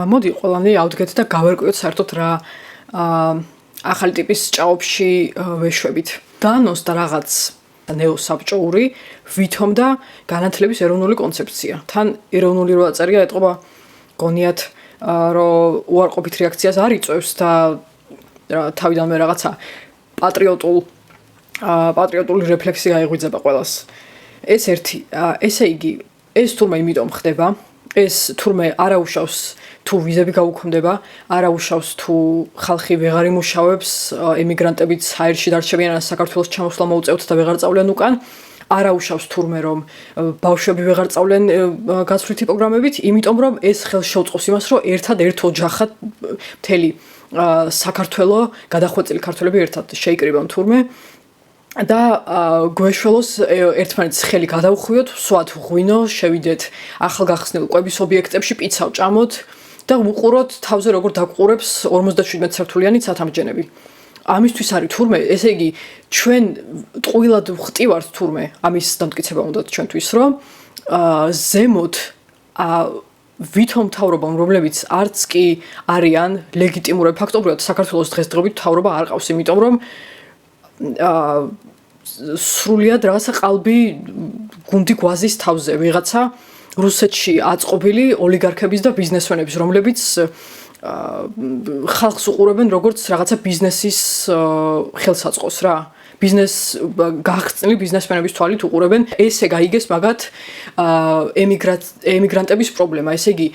მოდი ყველანი ავდგეთ და გავერკვიოთ საერთოდ რა ახალი ტიპის ჭაობში ვეშვებით. დაანონსდა რაღაც ნეოსაბჭოური ვითომ და განათლების ეროვნული კონცეფცია. თან ეროვნული რო აწერია ეტყობა გონიათ რომ უარყოფით რეაქციას არ იწვევს და თავიდანვე რაღაცა პატრიოტული რეფლექსი გაიღვიძება ყველას. ეს ერთი, ესე იგი, ეს თურმე იმიტომ ხდება, ეს თურმე არაუშავს თუ ვიზები გაუქმდება, არაუშავს თუ ხალხი ვეღარ იმუშავებს, ემიგრანტებიც ჰაერში დარჩებიან, საქართველოს ჩამოსვლა მოუწევთ და ვეღარ წავლენ უკან. არაუშავს თურმე რომ ბავშვები ვეღარ წავლენ გაცვლითი პროგრამებით, იმიტომ რომ ეს ხელს შეუწყობს იმას, რომ ერთ ოჯახად მთელი საქართველო გადახვეწილი ქართველები ერთად შეიკრიბონ თურმე და გვეშველოს ერთმანეთს ხელი გადაუხვიოთ, სვათ ღვინო, შევიდეთ ახალგახსნილ კვების ობიექტებში, პიცა ვჭამოთ და უყუროთ თავზე როგორ დაყურებს 57 სართულიანი ცათამბჯენები. ამისთვის არის თურმე, ესე იგი, ჩვენ ტყუილად ვხტივართ თურმე, ამის დამტკიცება უნდა ჩვენთვის, რომ ზემოთ ვითომ მთავრობამ, რომლებიც არც კი არიან ლეგიტიმურები, ფაქტობრივად საქართველოს დღესდღეობით მთავრობა არ ყავს, იმიტომ რომ სრულიად რაღაცა qalbi გუნდი გვაზის თავზე, ვიღაცა რუსეთში აწყობილი ოლიგარქების და ბიზნესმენების, რომლებიც ხალხს უყურებენ როგორც რაღაცა ბიზნესის ხელსაწყოს რა. გახსნილი ბიზნესმენების თვალით უყურებენ, ესე გაიგეს მაგათ ემიგრანტების პრობლემა. ესე იგი,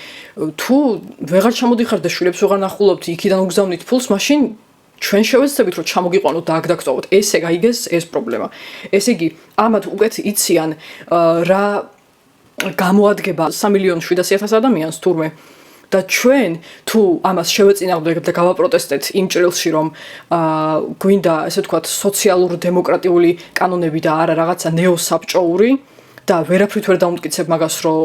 თუ ვეღარ ჩამოდიხართ და შვილებს ვეღარ ნახულობთ, იქიდან უგზავნით ფულს, მაშინ ჩვენ შევეცდებით რომ ჩამოგიყვანოთ და აქ დაგწოვოთ. ესე გაიგეს ეს პრობლემა. ესე იგი, ამათ უკეთ იციან რა გამოადგება 3,700,000 ადამიანს თურმე. და ჩვენ თუ ამას შევეწინააღმდეგებთ და გავაპროტესტეთ იმ ჭრილში რომ გვინდა ესე ვთქვათ სოციალურ დემოკრატიული კანონები და არა რაღაცა ნეოსაბჭოური და ვერაფრით ვერ დავუმტკიცებ მაგას რომ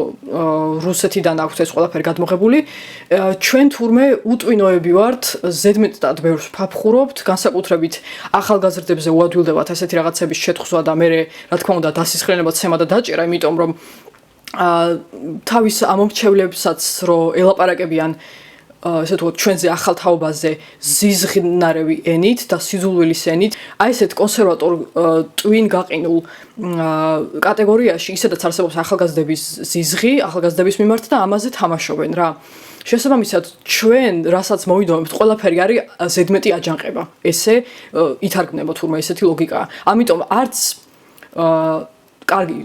რუსეთიდან აქვს ეს ყველაფერი გადმოღებული ჩვენ თურმე უტვინოები ვართ ზედმეტად ბევრს ვფაფხურობთ განსაკუთრებით ახალგაზრდებზე უადვილდებათ ესეთი რაღაცების შეთხზვა და მე რა თქმა უნდა დასისხლიანება ცემა და დაჭერა იმიტომ რომ თავის ამომრჩევლებსაც რომ ელაპარაკებიან ესე ვთქვათ ჩვენზე ახალ თაობაზე ზიზღნარევი ენით და სიძულვილის ენით აი ესეთ კონსერვატორ ტვინ გაყინულ კატეგორიაში ისედაც არსებობს ახალგაზრდების ზიზღი ახალგაზრდების მიმართ და ამაზე თამაშობენ რა შესაბამისად ჩვენ რასაც მოვიდომებთ ყველაფერი არის ზედმეტი აჯანყება ესე ითარგმნება თურმე ესეთი ლოგიკაა ამიტომ არც კარგი,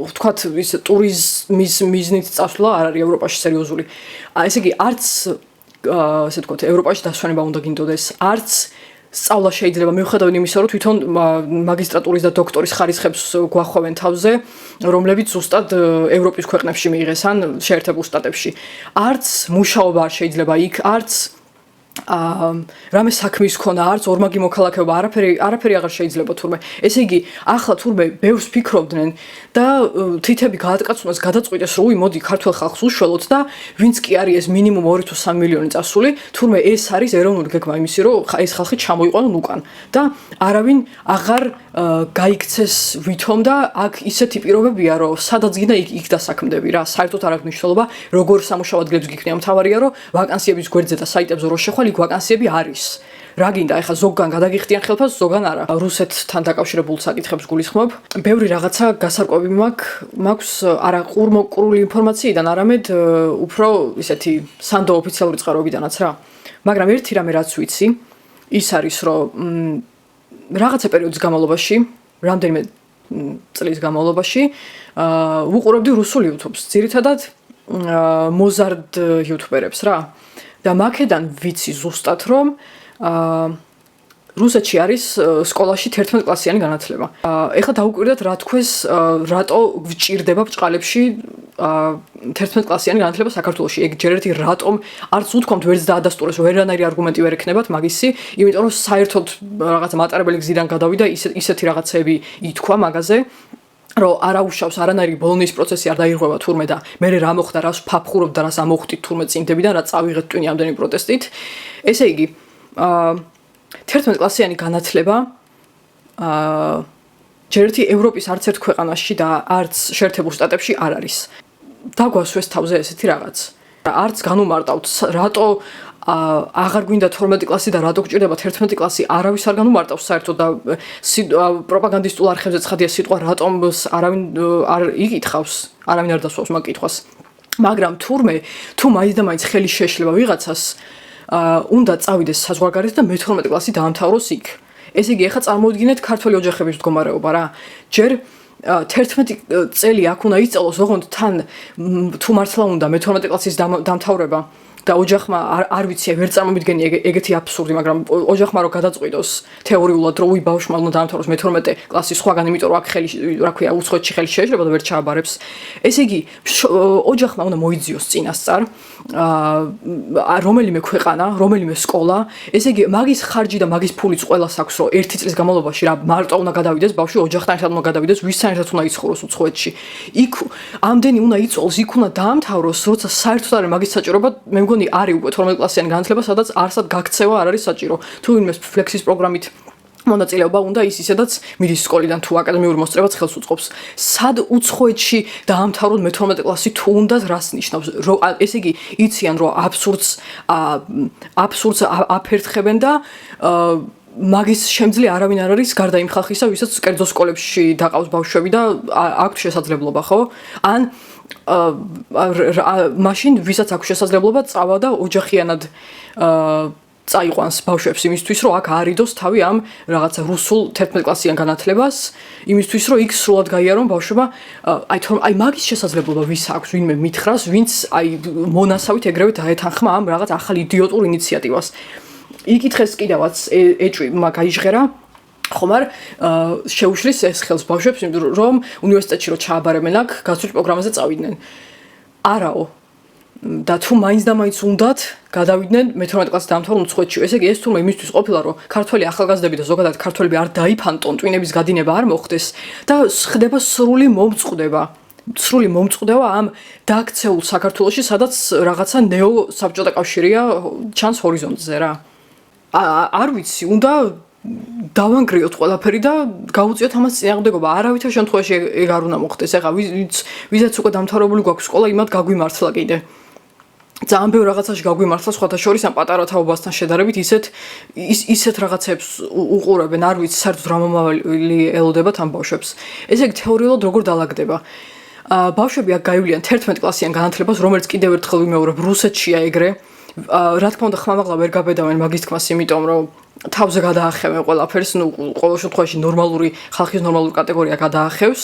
ვთქვათ, ის ტურიზმის მიზნით წასვლა არ არის ევროპაში სერიოზული. ესე იგი, არც ესე ვთქვათ, ევროპაში დასვენება უნდა გინდოდეს, არც სწავლა შეიძლება მიუხედავად იმისა, რომ თვითონ მაგისტრატურის და დოქტორის ხარისხებს გვახვევენ თავზე, რომლებიც ზუსტად ევროპის ქვეყნებში მიიღეს ან შეერთებულ შტატებში. არც მუშაობა არ შეიძლება იქ, არც რამე საქმის ქონა არც ორმაგი მოქალაქეობა არაფერი აღარ შეიძლება თურმე ესე იგი ახლა თურმე ბევრს ფიქრობდნენ და თითები გაატკაცუნას გადაწყვიტეს რომ მოდი ქართულ ხალხს უშველოთ და ვინც კი არის ეს მინიმუმ 2 თუ 3 მილიონი წასული თურმე ეს არის ეროვნული გეგმა იმისი რომ ეს ხალხი ჩამოიყვანონ უკან და არავინ აღარ გაიქცეს ვითომ და აქ ისეთი პირობებია რომ სადაც გინდა იქ დასაქმდები რა საერთოდ არ აქვს მნიშვნელობა როგორ სამუშაო ადგილებს გიქნია მთავარია რომ ვაკანსიების გვერდზე და საიტებზე რო შეხვალ იქ ვაკანსიები არის რა გინდა ეხლა ზოგგან გადაგიხდიან ხელფას ზოგან არა რუსეთთან დაკავშირებულ საკითხებს გულისხმობ ბევრი რაღაცა გასარკვევი მაქვს არა ყურმოყრული ინფორმაციიდან არამედ უფრო ისეთი სანდო ოფიციალური წყაროებიდანაც რა მაგრამ ერთი რამე რაც ვიცი ის არის რომ რაღაცა პერიოდის განმავლობაში რამდენიმე წლის განმავლობაში ვუყურებდი რუსულ YouTube-ს ძირითადად მოზარდ YouTuber-ებს რა და მაქედან ვიცი ზუსტად რომ რუსეთში არის სკოლაში 11 კლასიანი განათლება. ეხლა დაუკვირდეთ რა თქვეს რატო გვჭირდება ბჭყალებში 11 კლასიანი განათლება საქართველოში. ეგ ჯერ ერთი რატომ არც უთქვამთ ვერც დაადასტურეს ვერანაირი არგუმენტი ვერ ექნებათ მაგისი, იმიტომ რომ საერთოდ რაღაც მატარებელი გზიდან გადავიდა ისეთი რაღაცები ითქვა მაგაზე. რომ არაუშავს არანაირი ბოლონიის პროცესი არ დაირღვევა თურმე და მე რა მოხდა რას ვფაფხურობ და რას ამოხტით თურმე წინდებიდან რა წავიღეთ ტვინი ამდენი პროტესტით. ესე იგი 11 კლასიანი განათლება ჯერ ერთი ევროპის არც ერთ ქვეყანაში და არც შეერთებულ შტატებში არ არის. დაგვასვეს თავზე ესეთი რაღაც. არც განუმარტავთ რატო აღარ გვინდა 12 კლასი და რატო გჭირდება 11 კლასი არავის არ განუმარტავს საერთოდ და პროპაგანდისტულ არხებზე ცხადია სიტყვა რატომ არავინ არ იკითხავს არავინ არ დასვავს მაგ კითხვას მაგრამ თურმე თუ მაინც და მაინც ხელი შეშლება ვიღაცას უნდა წავიდეს საზღვარგარეთ და მე-12 კლასი დაამთავროს იქ ესე იგი ახლა წარმოვიდგინეთ ქართველი ოჯახების მდგომარეობა რა ჯერ 11 წელი აქ უნდა ისწავლოს ოღონდ თან თუ მართლა უნდა მე-12 კლასის დამთავრება და ოჯახმა არ ვიცი ვერ წარმომიდგენი ეგეთი აბსურდი მაგრამ ოჯახმა რო გადაწყვიტოს თეორიულად რომ უი ბავშვმა უნდა დაამთავროს მე-12 კლასი სხვაგან იმიტომ რომ აქ ხელი რა ქვია უცხოეთში ხელი შეეშლება და ვერ ჩააბარებს ესე იგი ოჯახმა უნდა მოიძიოს წინასწარ რომელიმე ქვეყანა რომელიმე სკოლა ესე იგი მაგის ხარჯი და მაგის ფულიც ყველას აქვს რომ ერთი წლის განმავლობაში რა მარტო უნდა გადავიდეს ბავშვი ოჯახთან ერთად უნდა გადავიდეს ვისთან ერთად უნდა იცხოვროს უცხოეთში იქ ამდენი უნდა იწოლოს იქ უნდა დაამთავროს როცა საერთოდ არის მაგის საჭიროება მე მგონი არის უკვე 12 კლასიანი განათლება სადაც არსად გაქცევა არ არის საჭირო თუ ვინმე ფლექსის პროგრამით მონაწილეობა უნდა ის ისედაც მიდის სკოლიდან თუ აკადემიური მოსწრებაც ხელს უწყობს სად უცხოეთში დაამთავროთ მე-12 კლასი თუ უნდა რას ნიშნავს ესე იგი იციან რომ აბსურდს აფერთხებენ და მაგის შემძლე არავინ არ არის გარდა იმ ხალხისა ვისაც კერძო სკოლებში დაყავს ბავშვები და აქვს შესაძლებლობა ხო ან მაშინ ვისაც აქვს შესაძლებლობა წავა და ოჯახიანად წაიყვანს ბავშვებს იმისთვის რომ აქ არიდოს თავი ამ რაღაცა რუსულ 11 კლასიან განათლებას იმისთვის რომ იქ სრულად გაიარონ ბავშვობა აი მაგის შესაძლებლობა ვის აქვს ვინმე მითხრას ვინც აი მონასავით ეგრევე დაეთანხმა ამ რაღაც ახალ იდიოტურ ინიციატივას იკითხეს კიდევაც ეჭვი გაიჟღერა ხომ არ შეუშლის ეს ხელს ბავშვებს რომ უნივერსიტეტში რო ჩააბარებენ აქ გასწვრივ პროგრამაზე წავიდნენ არაო და თუ მაინც და მაინც უნდათ გადავიდნენ მე-12 კლასის დაამთავრონ უცხოეთში ესე იგი ეს თურმე იმისთვის ყოფილა რომ ქართველი ახალგაზრდები და ზოგადად ქართველები არ დაიფანტონ ტვინების გადინება არ მოხდეს და ხდება სრული მომწყდება ამ დააქცეულ საქართველოში სადაც რაღაცა ნეო საბჭოთა კავშირია ჩანს ჰორიზონტზე რა არ ვიცი უნდა დავანგრიოთ ყველაფერი და გავუწიოთ ამას წინააღმდეგობა არავითარ შემთხვევაში ეგ არ უნდა მოხდეს ეხლა ვიზაც უკვე დამთავრებული გვაქვს სკოლა იმათ გაგვიმართლა კიდე ძალიან ბევრ რაღაცაში გაგვიმართლა სხვათა შორის ამ პატარა თაობასთან შედარებით ისეთ რაღაცებს უყურებენ არ ვიცი საერთოდ რა მომავალი ელოდებათ ამ ბავშვებს ესე იგი თეორიულად როგორ დაალაგდება ბავშვები აქ გაივლიან 11 კლასიან განათლებას რომელიც კიდევ ერთხელ ვიმეორებ რუსეთშია ეგრე რა თქმა უნდა ხმამაღლა ვერ გაბედავენ მაგის თქმას იმიტომ რომ თავზე გადაახევენ ყველაფერს ნუ ყოველ შემთხვევაში ნორმალური ხალხის ნორმალური კატეგორია გადაახევს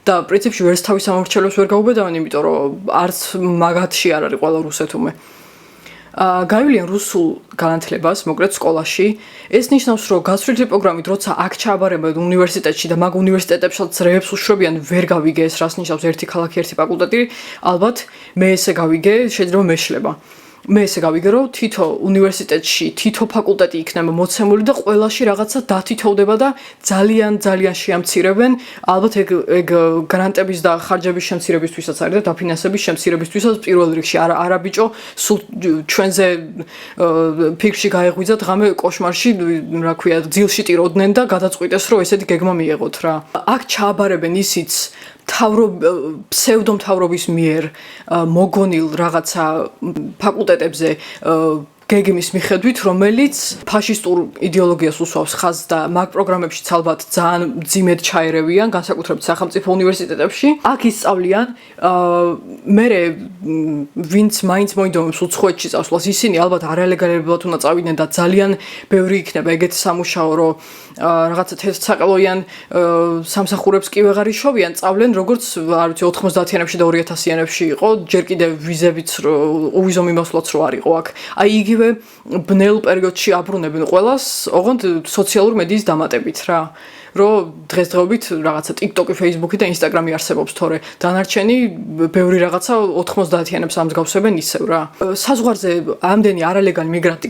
და პრინციპში ვერც თავის სამორჩელებს ვერ გაუბედავენ იმიტომ რომ არც მაგათში არ არის ყველა რუსეთუმე გაივლიან რუსულ განათლებას მოკრეთ სკოლაში ეს ნიშნავს რომ გასწვრივი პროგრამით როცა აქ ჩააბარებენ უნივერსიტეტში და მაგ უნივერსიტეტებსაც რევებს უშვებიან ვერ გავიგე ეს რას ნიშნავს ერთი ქალაქი ერთი ფაკულტეტი ალბათ მე ესე გავიგე შეიძლება მეშლება მე ესე გავიგე რომ თითო უნივერსიტეტში თითო ფაკულტეტი იქნება მოცემული და ყველაში რაღაცა დათითოვდება და ძალიან შეამცირებენ ალბათ ეგ გრანტების და ხარჯების შემცირებისთვისაც არის და დაფინანსების შემცირებისთვისაც პირველ რიგში არა ბიჭო სულ ჩვენზე ფიქრში გაეღვიძათ ღამე კოშმარში რა ქვია ძილში ტიროდნენ და გადაწყვიტეს რომ ესეთი გეგმა მიეღოთ რა აქ ჩააბარებენ ისიც ფსევდომთავრობის მიერ მოგონილ რაღაცა ფაკულტეტებზე გეგმის მიხედვით, რომელიც ფაშისტურ იდეოლოგიას უსვავს ხაზს და მაგ პროგრამებშიც ალბათ ძალიან ძიმედ ჩაერევიან, განსაკუთრებით სახელმწიფო უნივერსიტეტებში. აქ ისწავლიან მერე ვინც მაინც მოინდომებს უცხოეთში წასვლას, ისინი ალბათ არალეგალურად უნდა წავიდნენ და ძალიან ბევრი იქნება ეგეთი სამუშაო, რომ რაღაცა თეთრსაყელოიან სამსახურებს კი ვეღარ იშოვიან, წავლენ როგორც არ ვიცი 90-იანებში და 2000-იანებში იყო, ჯერ კიდევ ვიზებიც უვიზო მიმოსვლაც რო არ იყო აქ. აი იგივე ბნელ პერიოდში აბრუნებენ ყველას, ოღონდ სოციალური მედიის დამატებით რა. რომ დღესდღეობით რაღაცა TikTok-ი, Facebook-ი და Instagram-ი არსებობს, თორე დანარჩენი ბევრი რაღაცა 90-იანებს ამსგავსებენ ისევ რა. საზღვარზე ამდენი არალეგალი მიგრანტი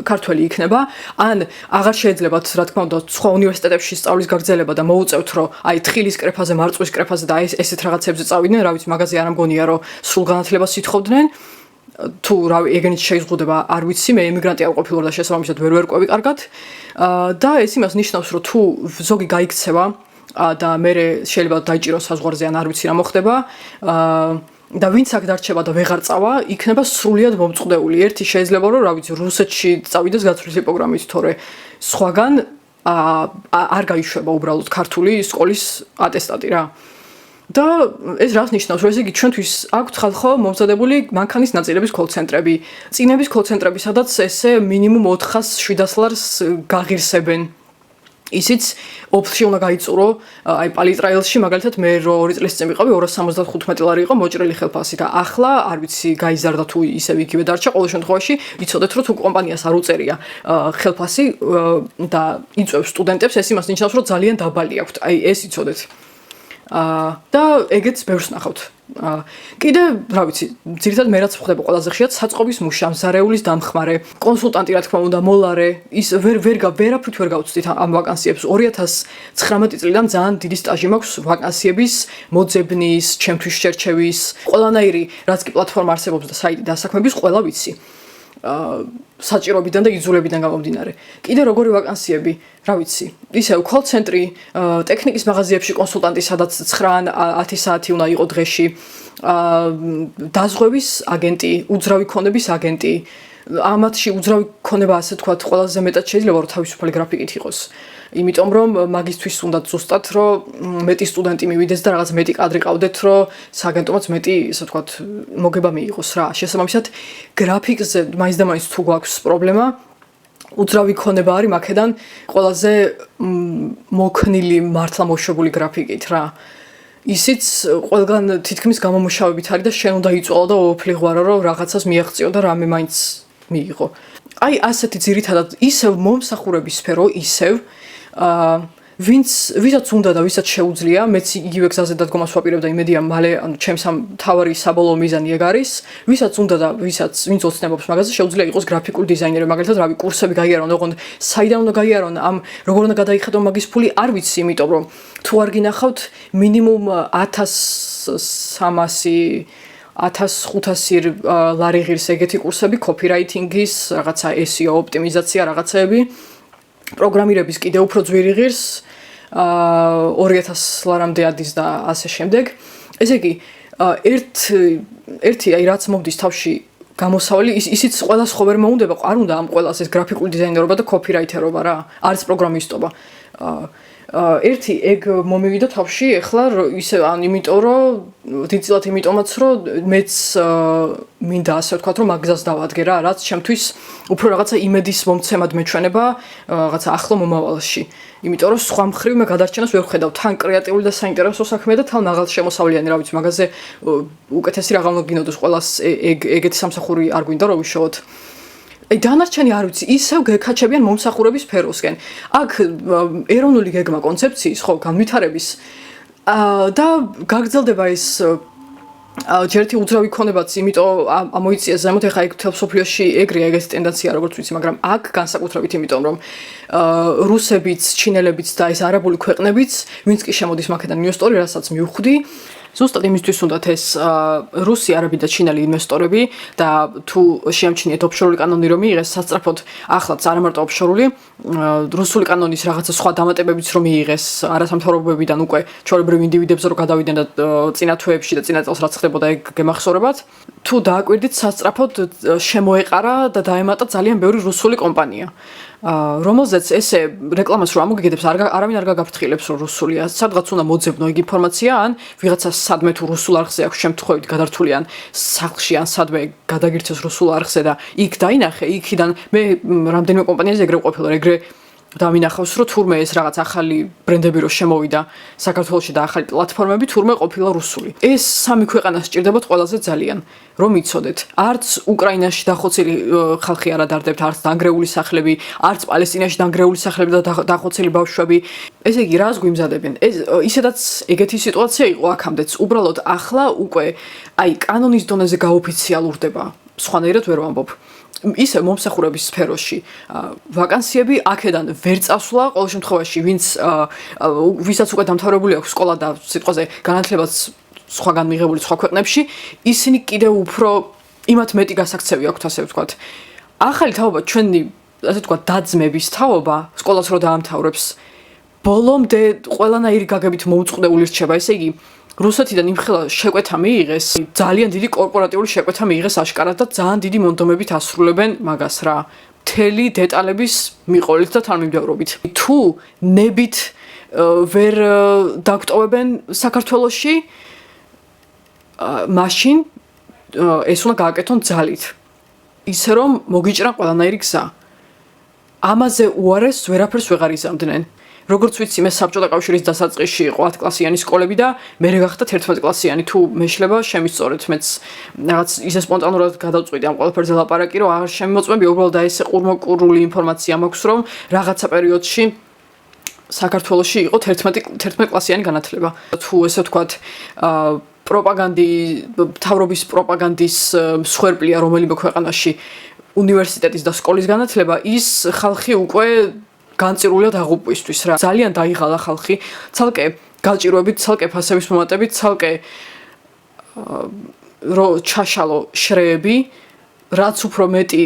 ქართველი იქნება, ან აღარ შეიძლებათ, რა თქმა უნდა, სხვა უნივერსიტეტებში სწავლის გაგრძელება და მოუწევთ, რომ აი თხილის კრეფაზე, მარწყვის კრეფაზე და აი ესეთ რაღაცებზე წავიდნენ, რა ვიცი, მაგაზე არ ამგონია, რომ სრულ განათლებას ითხოვდნენ. თუ რავი ეგენიც შეიზღუდება არ ვიცი მე ემიგრანტი არ ყოფილვარ და შესაბამისად ვერ ვერკვევი კარგად და ეს იმას ნიშნავს რომ თუ ზოგი გაიქცევა და მე შეიძლება დაიჭიროს საზღვარზე ან არ ვიცი რა მოხდება და ვინც აქ დარჩება და ვეღარ წავა, იქნება სრულიად მომწყდეული. ერთი შეიძლება რომ, რა ვიცი, რუსეთში წავიდეს გათვლისი პროგრამით, თორე სხვაგან არ გაიშვება უბრალოდ ქართული სკოლის ატესტატი რა. და ეს რას ნიშნავს, რომ ესე იგი ჩვენთვის აქვთ ხალხო მომზადებული მანქანის ნაწილების კოლ-ცენტრები, წინების კოლ-ცენტრები, სადაც ესე მინიმუმ 400-700 ლარს გაღირსებენ. ისიც ოფისში უნდა გაიწურო, აი პალიტრაილში მაგალითად მე 2 წლის წინ ვიყავი 275 ლარი იყო მოჭრილი ხელფასი და ახლა არ ვიცი გაიზარდა თუ ისევ იგივე დარჩა, ყოველ შემთხვევაში იცოდეთ რომ თუ კომპანიას არ უწერია ხელფასი და იწევს სტუდენტებს, ეს იმას ნიშნავს რომ ძალიან დაბალი აქვთ, აი ეს იცოდეთ. და ეგეც ბევრს ნახავთ. კიდე, რა ვიცი, ძირითადად მე რაც ხდება ყველაზე ხშირად საწყობის მუშა, მზარეულის დამხმარე, კონსულტანტი რა თქმა უნდა, მოლარე, ის ვერაფრით ვერ გავწვდით ამ ვაკანსიებს. 2019 წლიდან ძალიან დიდი სტაჟი მაქვს ვაკანსიების, მოძებნის, ჩემთვის შერჩევის, ყველანაირი, რაც კი პლატფორმა არსებობს და საიტი დასაქმების, ყველა ვიცი. საჭიროებიდან და იძულებიდან გამომდინარე. კიდე როგორი ვაკანსიები, რა ვიცი, ისევ კოლ-ცენტრი, ტექნიკის მაღაზიებში კონსულტანტი, სადაც 9-10 საათი უნდა იყო დღეში, დაზღვევის აგენტი, უძრავი ქონების აგენტი. ამათში უძრავი ქონება, ასე თქვათ, ყველაზე მეტად შეიძლება რომ თავისუფალი გრაფიკით იყოს. იმიტომ რომ მაგისთვის უნდა ზუსტად რომ მეტი სტუდენტი მივიდეს და რაღაც მეტი კადრი ყავდეთ რომ სააგენტომაც მეტი ასე ვთქვათ მოგება მიიღოს რა. შესაბამისად გრაფიკზე მაინც და მაინც თუ გვაქვს პრობლემა უძრავი ქონება არის მაქედან ყველაზე მოქნილი მართლა მოშვებული გრაფიკით რა. ისიც ყველგან თითქმის გამომუშავებით არის და შენ უნდა იწვალო და ოფლიღვარო რომ რაღაცას მიაღწიო და რამე მაინც მიიღო. აი ასეთი ძირითადად ისევ მომსახურების სფერო ისევ ვისაც უნდა და ვისაც შეუძლია, მეც იგივე გზაზე დადგომას ვაპირებ და იმედია მალე, ანუ ჩემს ამ თავარი საბოლოო მიზანი ეგ არის, ვისაც უნდა და ვინც ოცნებობს მაგაზე, შეუძლია იყოს გრაფიკული დიზაინერი, მაგალითად, რავი, კურსები გაიარონ, ოღონდ საიდან უნდა გაიარონ, ამ როგორ უნდა გადაიხედო მაგის ფული, არ ვიცი, იმიტომ რომ თუ არ გინახავთ მინიმუმ 1300 1500 ლარი ღირს ეგეთი კურსები, კოპირაიტინგის, რაღაცა SEO ოპტიმიზაცია, რაღაცეები, პროგრამირების კიდე უფრო ძვირი ღირს, 2000 ლარამდე ადის და ასე შემდეგ. ესე იგი, ერთი აი რაც მომდის თავში გამოსავალი, ისიც ყველას ხო ვერ მოუნდება, არ უნდა ამ ყველას ეს გრაფიკული დიზაინერობა და კოპირაიტერობა რა, არის პროგრამისტობა. ერთი ეგ მომივიდა თავში, ეხლა ისე ან იმიტომ რომ დიდწილად იმიტომაც რომ მეც მინდა ასე ვთქვათ რომ მაგზას დავადგე რა, რაც ჩემთვის უფრო რაღაცა იმედის მომცემად მეჩვენება რაღაცა ახლო მომავალში. იმიტომ რომ სხვა მხრივ მე გადარჩენას ვერ ვხედავ, თან კრეატიული და საინტერესო საქმეა და თან მაღალ შემოსავლიანი, რა ვიცი, მაგაზე უკეთესი რაღაც უნდა გინოდეს, ყველას ეგეთი სამსახური არ გვინდა რომ ვიშოვოთ. აი დანარჩენი არ ვიცი, ისევ გეკაჩებიან მომსახურების სფეროსკენ. აქ ეროვნული გეგმა კონცეფციის, ხო, განვითარების და გაგრძელდება ეს ჯერთი უძრავი ქონებაც, იმიტომ ამოიწია ზემოთ, ეხლა ეგ მთელ სოფლიოში ეგრეა ეგეთი ტენდენცია, როგორც ვიცი, მაგრამ აქ განსაკუთრებით იმიტომ, რომ რუსებიც, ჩინელებიც და ეს არაბული ქვეყნებიც, ვინც კი შემოდის მაქედან ინვესტორი, რასაც მივხვდი, ზუსტად იმისთვის უნდათ ეს რუსი, არაბი და ჩინელი ინვესტორები და თუ შეამჩნიეთ ოფშორული კანონი რომ მიიღეს სასწრაფოდ, ახლაც არა მარტო ოფშორული, რუსული კანონის რაღაცა სხვა დამატებებიც რომ მიიღეს არასამთავრობოებიდან უკვე ჩვეულებრივ ინდივიდებზე რომ გადავიდნენ და წინა თვეებში და წინა წელს რაც ხდებოდა ეგ გემახსოვრებათ, თუ დააკვირდით სასწრაფოდ შემოეყარა და დაემატა ძალიან ბევრი რუსული კომპანია. რომელზეც ესე რეკლამას რომ ამოგიგდებს არავინ არ გაგაფრთხილებს რომ რუსულია, სადღაც უნდა მოძებნო ეგ ინფორმაცია ან ვიღაცა სადმე თუ რუსულ არხზე აქვს შემთხვევით გადართული ან სახლში ან სადმე გადაგირჩეს რუსულ არხზე და იქ დაინახე, იქიდან მე რამდენიმე კომპანიაზე ეგრე ყოფილა, ეგრე დამინახავს რომ თურმე ეს რაღაც ახალი ბრენდები რო შემოვიდა საქართველოში და ახალი პლატფორმები თურმე ყოფილა რუსული. ეს სამი ქვეყანა სჭირდებათ ყველაზე ძალიან რომ იცოდეთ. არც უკრაინაში დახოცილი ხალხი არ ადარდებთ, არც დანგრეული სახლები, არც პალესტინაში დანგრეული სახლები და დახოცილი ბავშვები. ესე იგი, რას გვიმზადებენ? ისედაც ეგეთი სიტუაცია იყო აქამდეც. უბრალოდ ახლა უკვე აი კანონის დონეზე გაოფიციალურდება. სხვანაირად ვერ ვამბობ. ისე მომსახურების სფეროში ვაკანსიები აქედან ვერ წასვლა, ყოველ შემთხვევაში ვისაც უკვე დამთავრებული აქვს სკოლა და სიტყვაზე განათლებაც სხვაგან მიღებული სხვა ქვეყნებში, ისინი კიდევ უფრო იმათ მეტი გასაქცევი აქვთ, ასე ვთქვათ. ახალი თაობა ჩვენი, ასე ვთქვათ, დაძმების თაობა, სკოლას რო დაამთავრებს, ბოლომდე ყველანაირი გაგებით მოუწყდეული რჩება, ესე იგი რუსეთიდან იმხელა შეკვეთა მიიღეს, ძალიან დიდი კორპორატიული შეკვეთა მიიღეს აშკარად და ძალიან დიდი მონდომებით ასრულებენ მაგას რა. მთელი დეტალების მიყოლით და თანმიმდევრობით. თუ ნებით ვერ დაგტოვებენ საქართველოში, მაშინ ეს უნდა გააკეთონ ძალით. ისე რომ მოგიჭრან ყველანაირი გზა. ამაზე უარეს ვერაფერს ვეღარ იზამდნენ. როგორც ვიცი, მე საბჭოთა კავშირის დასაწყისში იყო 10 კლასიანი სკოლები და მე გახდა 11 კლასიანი. თუ მეშლება შემისწორეთ, მეც რაღაც ისე სპონტანურად გადავწყვიტე ამ ყველაფერზე ლაპარაკი, რომ აღარ შემიმოწმები, უბრალოდ და ესე ყურმოყურული ინფორმაცია მაქვს, რომ რაღაცა პერიოდში საქართველოში იყო 11 კლასიანი განათლება. თუ ესე ვთქვათ, მთავრობის პროპაგანდის მსხვერპლია რომელიმე ქვეყანაში უნივერსიტეტის და სკოლის განათლება, ის ხალხი უკვე განწირულია დაღუპვისთვის რა. ძალიან დაიღალა ხალხი, ცალკე გაჭირვებით, ცალკე ფასების მომატებით, ცალკე ჩაშალო შრეები, რაც უფრო მეტი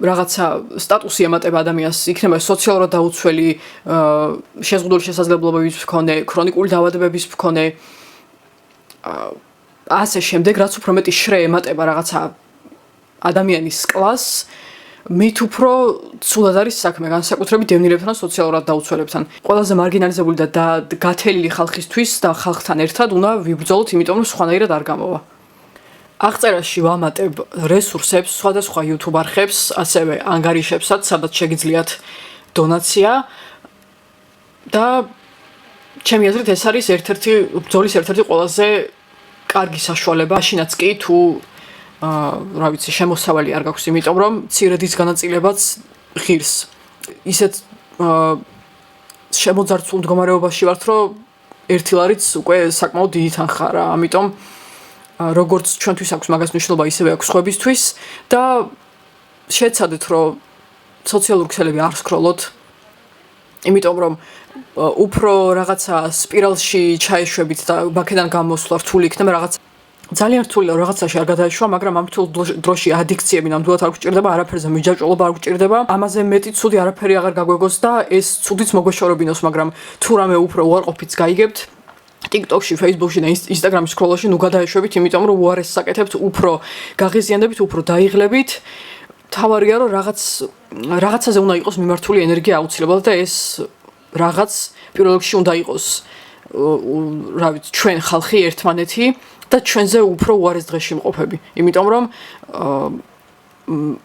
რაღაცა სტატუსი ემატება ადამიანს, იქნება სოციალურად დაუცველი, შეზღუდული შესაძლებლობების მქონე, ქრონიკული დაავადებების მქონე, ასე შემდეგ, რაც უფრო მეტი შრე ემატება რაღაცა ადამიანის კლასს, მით უფრო ცუდად არის საქმე, განსაკუთრებით დევნილებთან და სოციალურად დაუცველებთან. ყველაზე მარგინალიზებული და გათელილი ხალხისთვის და ხალხთან ერთად უნდა ვიბრძოლოთ, იმიტომ რომ სხვანაირად არ გამოვა. აღწერაში ვამატებ რესურსებს, სხვადასხვა YouTube არხებს, ასევე ანგარიშებსაც, სადაც შეგიძლიათ დონაცია და ჩემი აზრით ეს არის ბრძოლის ერთ-ერთი ყველაზე კარგი საშუალება, მაშინაც კი თუ რა ვიცი, შემოსავალი არ გაქვს, იმიტომ რომ მცირედის განაწილებაც ღირს. ისეთ შემოძარცულ მდგომარეობაში ვართ, რომ ერთი ლარიც უკვე საკმაოდ დიდი თანხა რა. ამიტომ როგორც ჩვენთვის აქვს მაგას მნიშვნელობა, ისევე აქვს სხვებისთვის და შეცადეთ, რომ სოციალური ქსელები არ სკროლოთ, იმიტომ რომ უფრო რაღაცა სპირალში ჩაეშვებით და ბაქედან გამოსვლა რთული იქნება, რაღაცა ძალიან რთულია რაღაცაში არ გადაეშვა, მაგრამ ამ რთულ დროში ადიქციები ნამდვილად არ გჭირდება, არაფერზე მიჯაჭვობა არ გჭირდება. ამაზე მეტი ცუდი არაფერი აღარ გაგვეგოს და ეს ცუდიც მოგვეშორებინოს, მაგრამ თუ რამე უფრო უარყოფით გაიგებთ, TikTok-ში, Facebook-ში და Instagram-ის სკროლაში ნუ გადაეშვებით, იმიტომ რომ უარეს საკეთებთ, უფრო გაღიზიანდებით, უფრო დაიღლებით. თავარია რომ რაღაცაზე უნდა იყოს მიმართული ენერგია აუცილებლად და ეს რაღაც პირველ რიგში უნდა იყოს რა ვიცი, ჩვენ ხალხი ერთმანეთი და ჩვენზე უფრო უარეს დღეში მყოფები. იმიტომ რომ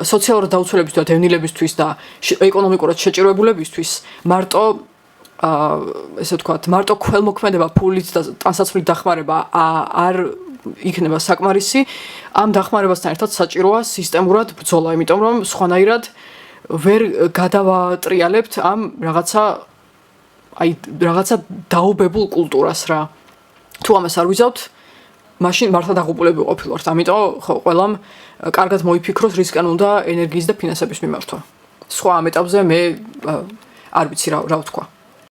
სოციალურად დაუცველებისთვის და დევნილებისთვის და ეკონომიკურად შეჭირვებულებისთვის მარტო ესე ვთქვათ, მარტო ქველმოქმედება, ფულით და ტანსაცმლით დახმარება არ იქნება საკმარისი. ამ დახმარებასთან ერთად საჭიროა სისტემურად ბრძოლა, იმიტომ რომ სხვანაირად ვერ გადავატრიალებთ ამ რაღაცა დაობებულ კულტურას რა. თუ ამას არ ვიზავთ, მაშინ მართლა დაღუპულები ყოფილვართ. ამიტომ ყველამ კარგად მოიფიქროს რისკენ უნდა ენერგიის და ფინანსების მიმართვა. სხვა ამ ეტაპზე მე არ ვიცი რა ვთქვა.